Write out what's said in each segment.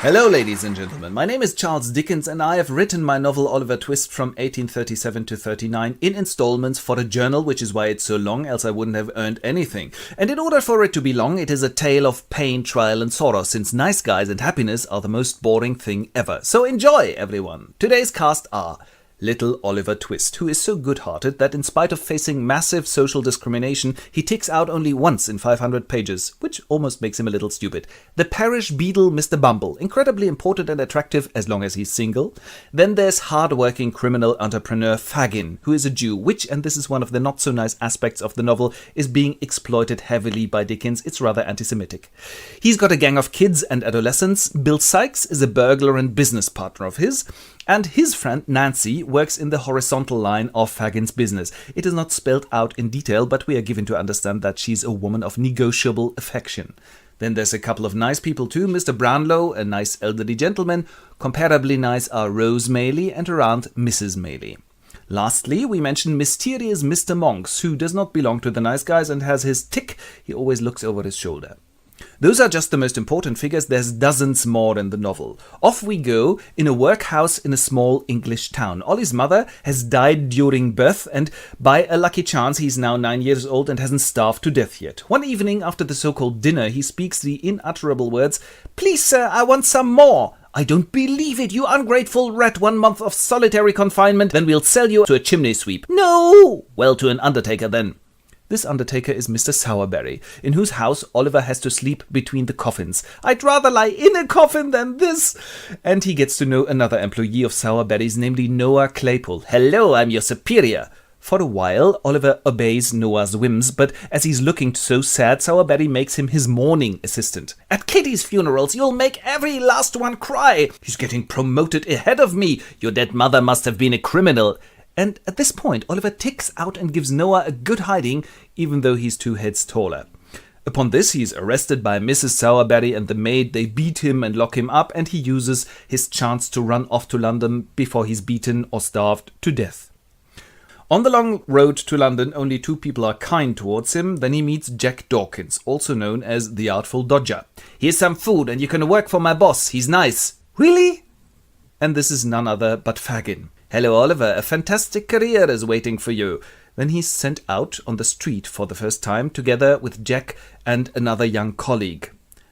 Hello, ladies and gentlemen. My name is Charles Dickens, and I have written my novel Oliver Twist from 1837 to 39 in installments for a journal, which is why it's so long, else I wouldn't have earned anything. And in order for it to be long, it is a tale of pain, trial, and sorrow, since nice guys and happiness are the most boring thing ever. So enjoy, everyone. Today's cast are little Oliver Twist, who is so good-hearted that in spite of facing massive social discrimination, he ticks out only once in 500 pages, which almost makes him a little stupid. The parish beadle Mr. Bumble, incredibly important and attractive as long as he's single. Then there's hard-working criminal entrepreneur Fagin, who is a Jew, which, and this is one of the not-so-nice aspects of the novel, is being exploited heavily by Dickens. It's rather anti-Semitic. He's got a gang of kids and adolescents. Bill Sikes is a burglar and business partner of his. And his friend Nancy works in the horizontal line of Fagin's business. It is not spelled out in detail, but we are given to understand that she's a woman of negotiable affection. Then there's a couple of nice people too. Mr. Brownlow, a nice elderly gentleman. Comparably nice are Rose Maylie and her aunt Mrs. Maylie. Lastly, we mention mysterious Mr. Monks, who does not belong to the nice guys and has his tick. He always looks over his shoulder. Those are just the most important figures. There's dozens more in the novel. Off we go in a workhouse in a small English town. Ollie's mother has died during birth, and by a lucky chance he's now 9 years old and hasn't starved to death yet. One evening after the so-called dinner, he speaks the unutterable words, "Please, sir, I want some more." "I don't believe it, you ungrateful rat. 1 month of solitary confinement, then we'll sell you to a chimney sweep." "No!" "Well, to an undertaker then." This undertaker is Mr. Sowerberry, in whose house Oliver has to sleep between the coffins. "I'd rather lie in a coffin than this." And he gets to know another employee of Sowerberry's, namely Noah Claypole. "Hello, I'm your superior." For a while, Oliver obeys Noah's whims, but as he's looking so sad, Sowerberry makes him his mourning assistant. "At Kitty's funerals, you'll make every last one cry." "He's getting promoted ahead of me." "Your dead mother must have been a criminal." And at this point, Oliver ticks out and gives Noah a good hiding, even though he's 2 heads taller. Upon this, he's arrested by Mrs. Sowerberry and the maid. They beat him and lock him up, and he uses his chance to run off to London before he's beaten or starved to death. On the long road to London, only 2 people are kind towards him. Then he meets Jack Dawkins, also known as the Artful Dodger. "Here's some food, and you can work for my boss. He's nice." "Really?" And this is none other but Fagin. "Hello, Oliver, a fantastic career is waiting for you." Then he's sent out on the street for the first time, together with Jack and another young colleague.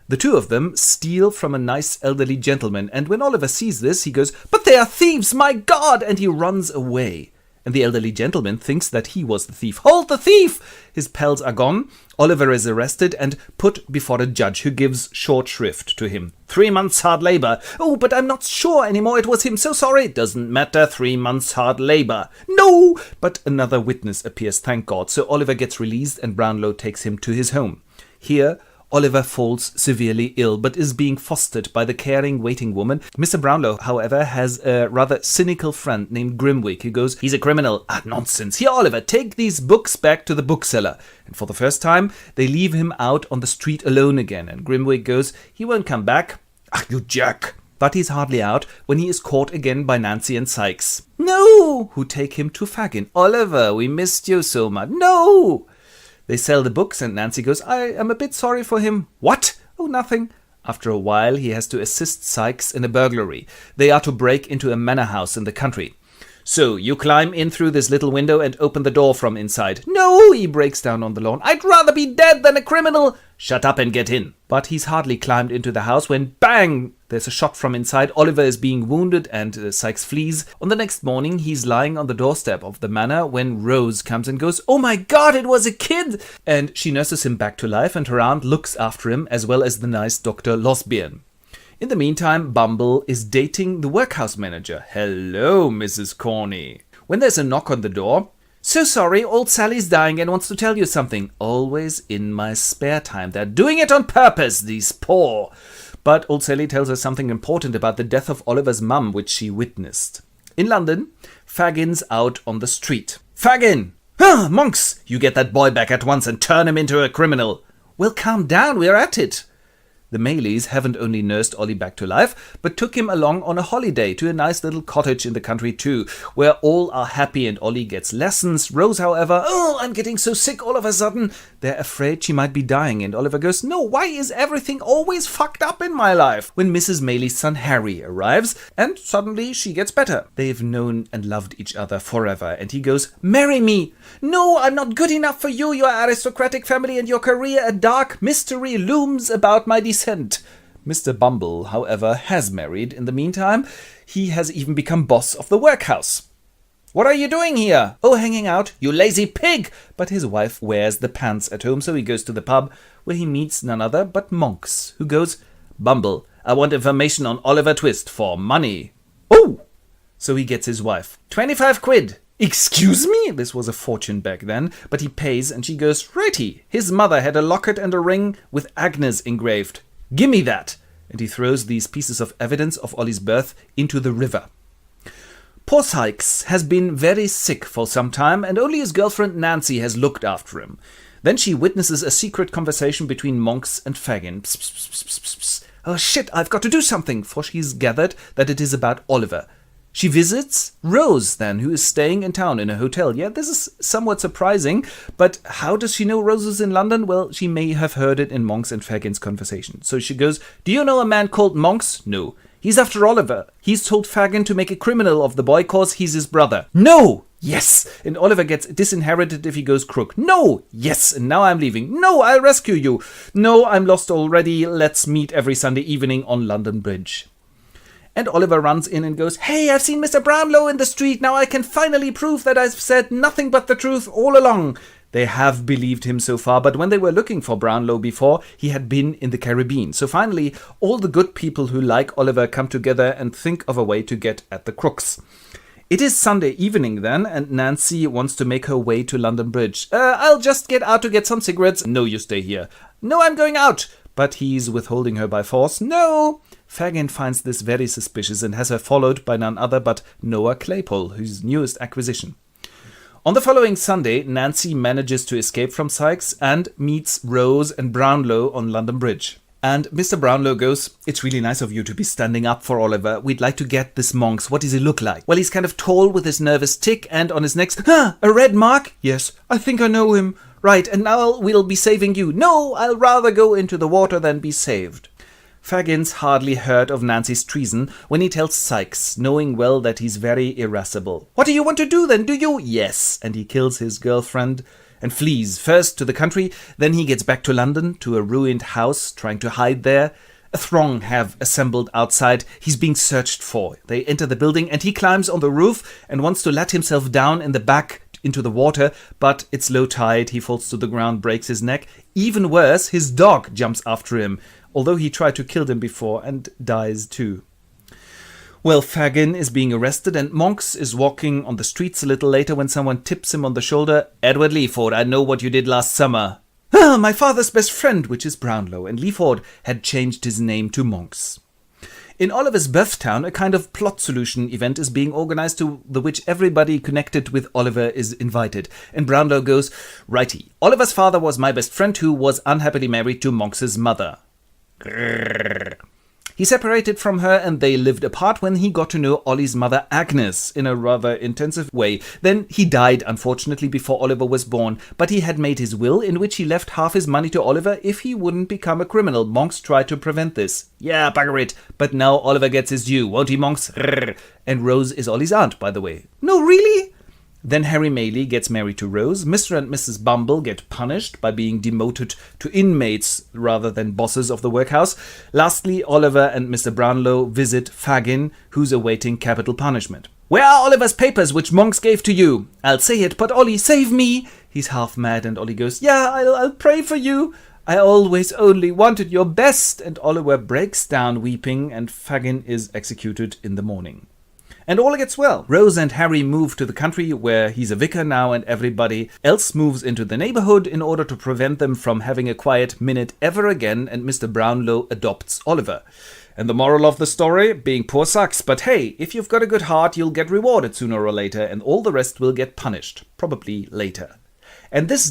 The 2 of them steal from a nice elderly gentleman, and when Oliver sees this, he goes, "But they are thieves, my God!" and he runs away. And the elderly gentleman thinks that he was the thief. "Hold the thief!" His pals are gone. Oliver is arrested and put before a judge who gives short shrift to him. 3 months hard labor. "Oh, but I'm not sure anymore. It was him. So sorry." "Doesn't matter. 3 months hard labor." "No!" But another witness appears, thank God. So Oliver gets released and Brownlow takes him to his home. Here, Oliver falls severely ill, but is being fostered by the caring waiting woman. Mr. Brownlow, however, has a rather cynical friend named Grimwig, who goes, "He's a criminal." "Ah, nonsense. Here, Oliver, take these books back to the bookseller." And for the first time, they leave him out on the street alone again. And Grimwig goes, "He won't come back." "Ah, you jerk." But he's hardly out when he is caught again by Nancy and Sikes. "No!" Who take him to Fagin. "Oliver, we missed you so much." "No!" They sell the books and Nancy goes, "I am a bit sorry for him." "What?" "Oh, nothing." After a while, he has to assist Sikes in a burglary. They are to break into a manor house in the country. "So, you climb in through this little window and open the door from inside." "No!" He breaks down on the lawn. "I'd rather be dead than a criminal." "Shut up and get in." But he's hardly climbed into the house when, bang! There's a shot from inside. Oliver is being wounded and Sikes flees. On the next morning, he's lying on the doorstep of the manor when Rose comes and goes, "Oh my God, it was a kid!" And she nurses him back to life, and her aunt looks after him, as well as the nice Dr. Losbien. In the meantime, Bumble is dating the workhouse manager. "Hello, Mrs. Corney." When there's a knock on the door, "So sorry, old Sally's dying and wants to tell you something." "Always in my spare time. They're doing it on purpose, these poor." But old Sally tells her something important about the death of Oliver's mum, which she witnessed. In London, Fagin's out on the street. "Fagin! Ah, Monks! You get that boy back at once and turn him into a criminal." "Well, calm down, we're at it." The Maylies haven't only nursed Ollie back to life, but took him along on a holiday to a nice little cottage in the country too, where all are happy and Ollie gets lessons. Rose, however, "Oh, I'm getting so sick all of a sudden." They're afraid she might be dying, and Oliver goes, "No, why is everything always fucked up in my life?" When Mrs. Maylies' son Harry arrives, and suddenly she gets better. They've known and loved each other forever, and he goes, "Marry me." "No, I'm not good enough for you, your aristocratic family and your career. A dark mystery looms about my descent." Mr. Bumble, however, has married in the meantime. He has even become boss of the workhouse. "What are you doing here?" "Oh, hanging out." "You lazy pig!" But his wife wears the pants at home, so he goes to the pub, where he meets none other but Monks, who goes, "Bumble, I want information on Oliver Twist for money." "Oh!" So he gets his wife. 25 quid. "Excuse me?" This was a fortune back then, but he pays and she goes, "Righty, his mother had a locket and a ring with Agnes engraved. Gimme that." And he throws these pieces of evidence of Ollie's birth into the river. Poor Sykes has been very sick for some time, and only his girlfriend Nancy has looked after him. Then she witnesses a secret conversation between Monks and Fagin. Psst, psst, psst, psst, psst. "Oh shit, I've got to do something," for she's gathered that it is about Oliver. She visits Rose, then, who is staying in town in a hotel. Yeah, this is somewhat surprising, but how does she know Rose is in London? Well, she may have heard it in Monks and Fagin's conversation. So she goes, "Do you know a man called Monks?" "No." "He's after Oliver. He's told Fagin to make a criminal of the boy cause he's his brother." "No!" "Yes!" "And Oliver gets disinherited if he goes crook." "No!" "Yes! And now I'm leaving." "No, I'll rescue you." "No, I'm lost already. Let's meet every Sunday evening on London Bridge." And Oliver runs in and goes, "Hey, I've seen Mr. Brownlow in the street. Now I can finally prove that I've said nothing but the truth all along." They have believed him so far, but when they were looking for Brownlow before, he had been in the Caribbean. So finally, all the good people who like Oliver come together and think of a way to get at the crooks. It is Sunday evening then, and Nancy wants to make her way to London Bridge. I'll just get out to get some cigarettes." "No, you stay here." "No, I'm going out." But he's withholding her by force. "No." Fagin finds this very suspicious and has her followed by none other but Noah Claypole, his newest acquisition. On the following Sunday, Nancy manages to escape from Sykes and meets Rose and Brownlow on London Bridge. And Mr. Brownlow goes, "It's really nice of you to be standing up for Oliver. We'd like to get this Monks. What does he look like?" "Well, he's kind of tall with his nervous tic, and on his neck, a red mark." "Yes, I think I know him." "Right, and now we'll be saving you." "No, I'll rather go into the water than be saved." Fagin's hardly heard of Nancy's treason when he tells Sykes, knowing well that he's very irascible. "What do you want to do then, do you?" "Yes," and he kills his girlfriend and flees first to the country, then he gets back to London, to a ruined house, trying to hide there. A throng have assembled outside. He's being searched for. They enter the building and he climbs on the roof and wants to let himself down in the back into the water, but it's low tide. He falls to the ground, breaks his neck. Even worse, his dog jumps after him, although he tried to kill them before and dies too. Well, Fagin is being arrested and Monks is walking on the streets a little later when someone tips him on the shoulder. "Edward Leaford, I know what you did last summer." "Ah, my father's best friend," which is Brownlow, and Leaford had changed his name to Monks. In Oliver's birth town, a kind of plot solution event is being organized to the which everybody connected with Oliver is invited. And Brownlow goes, "Righty, Oliver's father was my best friend who was unhappily married to Monks's mother. He separated from her and they lived apart when he got to know Ollie's mother Agnes in a rather intensive way. Then he died, unfortunately, before Oliver was born, but he had made his will in which he left half his money to Oliver if he wouldn't become a criminal. Monks tried to prevent this. Yeah, bugger it. But now Oliver gets his due, won't he, Monks? And Rose is Ollie's aunt, by the way. No, really? Then Harry Maylie gets married to Rose. Mr. and Mrs. Bumble get punished by being demoted to inmates rather than bosses of the workhouse. Lastly, Oliver and Mr. Brownlow visit Fagin, who's awaiting capital punishment. "Where are Oliver's papers which Monks gave to you?" "I'll say it, but Ollie, save me." He's half mad and Ollie goes, "Yeah, I'll pray for you. I always only wanted your best." And Oliver breaks down weeping and Fagin is executed in the morning. And all gets well. Rose and Harry move to the country where he's a vicar now and everybody else moves into the neighborhood in order to prevent them from having a quiet minute ever again, and Mr. Brownlow adopts Oliver. And the moral of the story, being poor sucks, but hey, if you've got a good heart, you'll get rewarded sooner or later and all the rest will get punished, probably later. And this